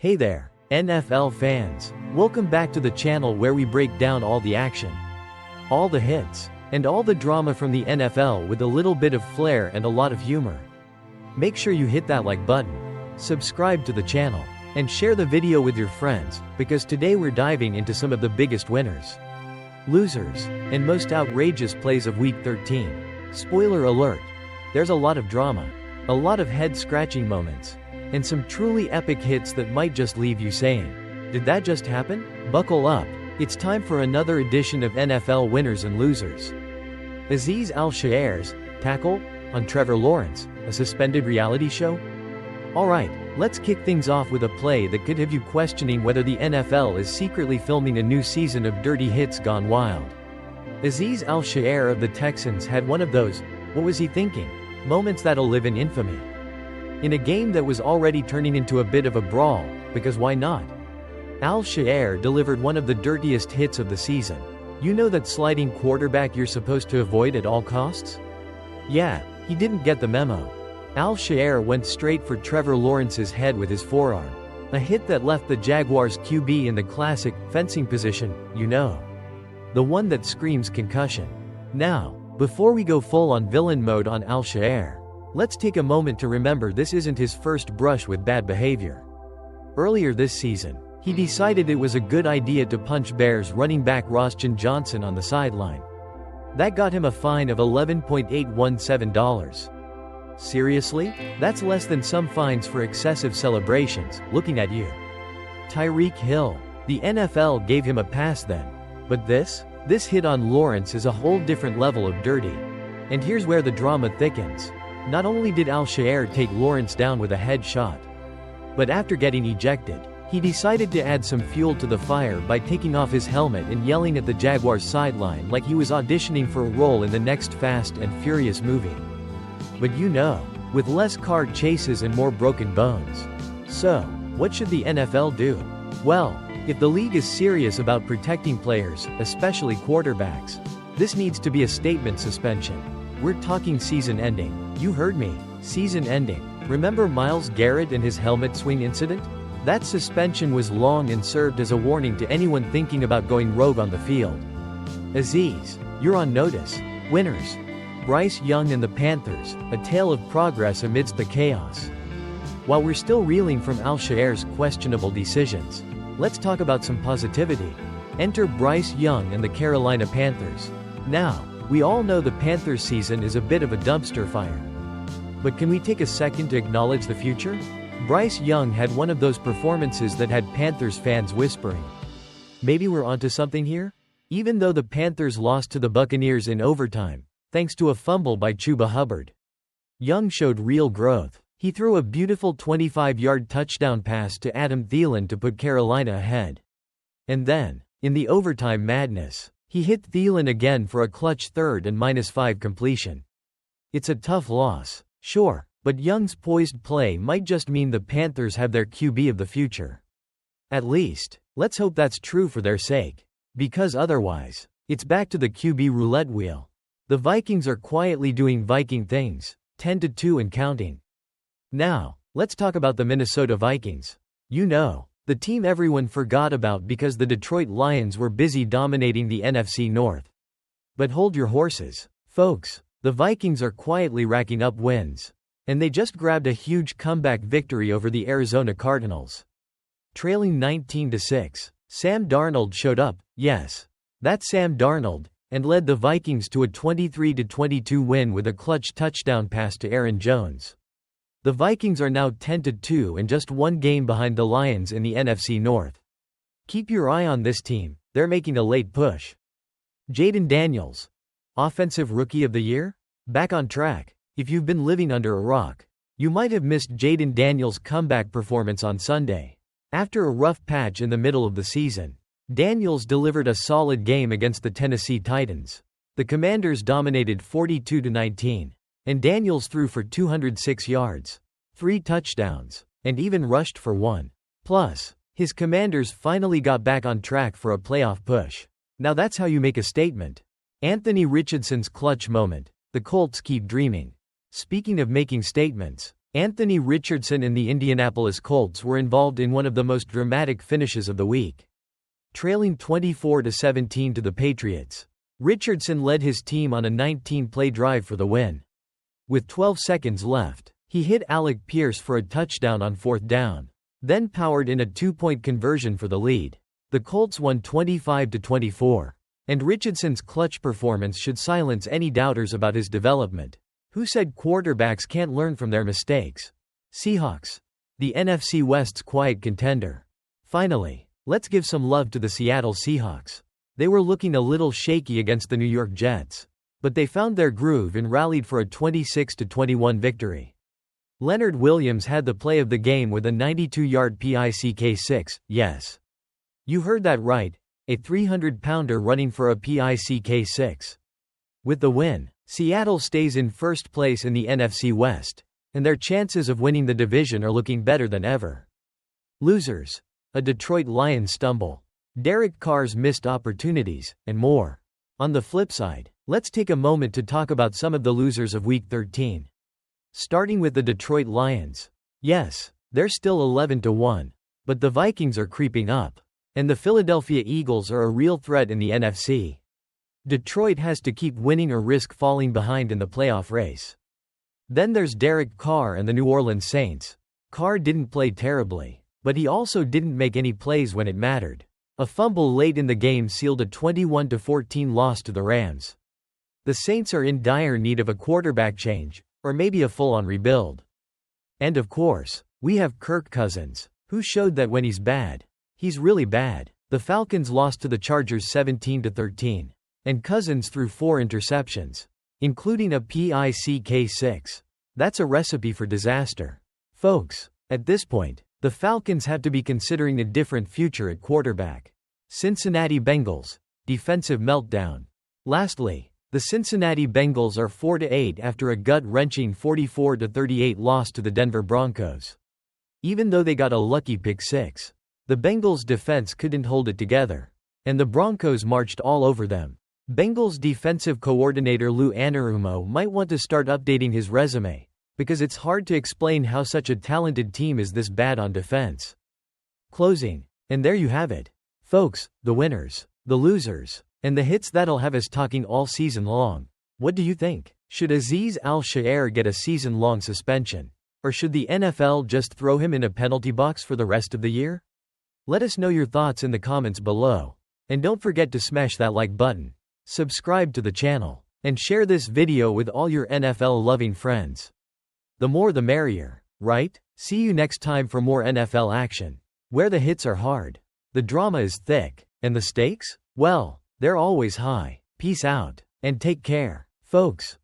Hey there, NFL fans. Welcome back to the channel where we break down all the action, all the hits, and all the drama from the NFL with a little bit of flair and a lot of humor. Make sure you hit that like button, subscribe to the channel, and share the video with your friends, because today we're diving into some of the biggest winners, losers, and most outrageous plays of Week 13. Spoiler alert, there's a lot of drama, a lot of head-scratching moments, and some truly epic hits that might just leave you saying, "Did that just happen?" Buckle up, it's time for another edition of NFL Winners and Losers. Azeez Al-Shaair's tackle on Trevor Lawrence, a suspended reality show? Alright, let's kick things off with a play that could have you questioning whether the NFL is secretly filming a new season of Dirty Hits Gone Wild. Azeez Al-Shaair of the Texans had one of those, "what was he thinking?" moments that'll live in infamy. In a game that was already turning into a bit of a brawl, because why not? Al-Shaair delivered one of the dirtiest hits of the season. You know that sliding quarterback you're supposed to avoid at all costs? Yeah, he didn't get the memo. Al-Shaair went straight for Trevor Lawrence's head with his forearm. A hit that left the Jaguars QB in the classic fencing position, you know. The one that screams concussion. Now, before we go full on villain mode on Al-Shaair, let's take a moment to remember this isn't his first brush with bad behavior. Earlier this season, he decided it was a good idea to punch Bears running back Richardson Johnson on the sideline. That got him a fine of $11.817. Seriously? That's less than some fines for excessive celebrations, looking at you. Tyreek Hill. The NFL gave him a pass then. But this hit on Lawrence is a whole different level of dirty. And here's where the drama thickens. Not only did Al-Shaair take Lawrence down with a headshot, but after getting ejected, he decided to add some fuel to the fire by taking off his helmet and yelling at the Jaguars sideline like he was auditioning for a role in the next Fast and Furious movie. But you know, with less car chases and more broken bones. So, what should the NFL do? Well, if the league is serious about protecting players, especially quarterbacks, this needs to be a statement suspension. We're talking season ending. You heard me, season ending. Remember Myles Garrett and his helmet swing incident? That suspension was long and served as a warning to anyone thinking about going rogue on the field. Azeez, you're on notice. Winners. Bryce Young and the Panthers, a tale of progress amidst the chaos. While we're still reeling from Al-Shaair's questionable decisions, let's talk about some positivity. Enter Bryce Young and the Carolina Panthers. Now, we all know the Panthers season is a bit of a dumpster fire. But can we take a second to acknowledge the future? Bryce Young had one of those performances that had Panthers fans whispering, "Maybe we're onto something here?" Even though the Panthers lost to the Buccaneers in overtime, thanks to a fumble by Chuba Hubbard, Young showed real growth. He threw a beautiful 25-yard touchdown pass to Adam Thielen to put Carolina ahead. And then, in the overtime madness, he hit Thielen again for a clutch third and -5 completion. It's a tough loss, sure, but Young's poised play might just mean the Panthers have their QB of the future. At least, let's hope that's true for their sake. Because otherwise, it's back to the QB roulette wheel. The Vikings are quietly doing Viking things, 10-2 and counting. Now, let's talk about the Minnesota Vikings. You know, the team everyone forgot about because the Detroit Lions were busy dominating the NFC North. But hold your horses, folks. The Vikings are quietly racking up wins. And they just grabbed a huge comeback victory over the Arizona Cardinals. Trailing 19-6, Sam Darnold showed up, yes, that's Sam Darnold, and led the Vikings to a 23-22 win with a clutch touchdown pass to Aaron Jones. The Vikings are now 10-2 and just one game behind the Lions in the NFC North. Keep your eye on this team, they're making a late push. Jayden Daniels, Offensive Rookie of the Year? Back on track. If you've been living under a rock, you might have missed Jayden Daniels' comeback performance on Sunday. After a rough patch in the middle of the season, Daniels delivered a solid game against the Tennessee Titans. The Commanders dominated 42-19. And Daniels threw for 206 yards, 3 touchdowns, and even rushed for 1. Plus, his Commanders finally got back on track for a playoff push. Now that's how you make a statement. Anthony Richardson's clutch moment. The Colts keep dreaming. Speaking of making statements, Anthony Richardson and the Indianapolis Colts were involved in one of the most dramatic finishes of the week. Trailing 24-17 to the Patriots, Richardson led his team on a 19-play drive for the win. With 12 seconds left, he hit Alec Pierce for a touchdown on 4th down, then powered in a 2-point conversion for the lead. The Colts won 25-24, and Richardson's clutch performance should silence any doubters about his development. Who said quarterbacks can't learn from their mistakes? Seahawks, the NFC West's quiet contender. Finally, let's give some love to the Seattle Seahawks. They were looking a little shaky against the New York Jets, but they found their groove and rallied for a 26-21 victory. Leonard Williams had the play of the game with a 92-yard pick-6. Yes, you heard that right, a 300-pounder running for a pick-6. With the win, Seattle stays in first place in the NFC West, and their chances of winning the division are looking better than ever. Losers: a Detroit Lions stumble, Derek Carr's missed opportunities, and more. On the flip side, let's take a moment to talk about some of the losers of Week 13. Starting with the Detroit Lions. Yes, they're still 11-1, but the Vikings are creeping up, and the Philadelphia Eagles are a real threat in the NFC. Detroit has to keep winning or risk falling behind in the playoff race. Then there's Derek Carr and the New Orleans Saints. Carr didn't play terribly, but he also didn't make any plays when it mattered. A fumble late in the game sealed a 21-14 loss to the Rams. The Saints are in dire need of a quarterback change, or maybe a full-on rebuild. And of course, we have Kirk Cousins, who showed that when he's bad, he's really bad. The Falcons lost to the Chargers 17-13. And Cousins threw 4 interceptions, including a pick-6. That's a recipe for disaster. Folks, at this point, the Falcons have to be considering a different future at quarterback. Cincinnati Bengals, defensive meltdown. Lastly, the Cincinnati Bengals are 4-8 after a gut-wrenching 44-38 loss to the Denver Broncos. Even though they got a lucky pick-6, the Bengals' defense couldn't hold it together, and the Broncos marched all over them. Bengals defensive coordinator Lou Anarumo might want to start updating his resume, because it's hard to explain how such a talented team is this bad on defense. Closing. And there you have it. Folks, the winners, the losers, and the hits that'll have us talking all season long. What do you think? Should Azeez Al-Shaair get a season-long suspension? Or should the NFL just throw him in a penalty box for the rest of the year? Let us know your thoughts in the comments below. And don't forget to smash that like button. Subscribe to the channel, and share this video with all your NFL-loving friends. The more the merrier, right? See you next time for more NFL action, where the hits are hard, the drama is thick, and the stakes? Well, they're always high. Peace out, and take care, folks.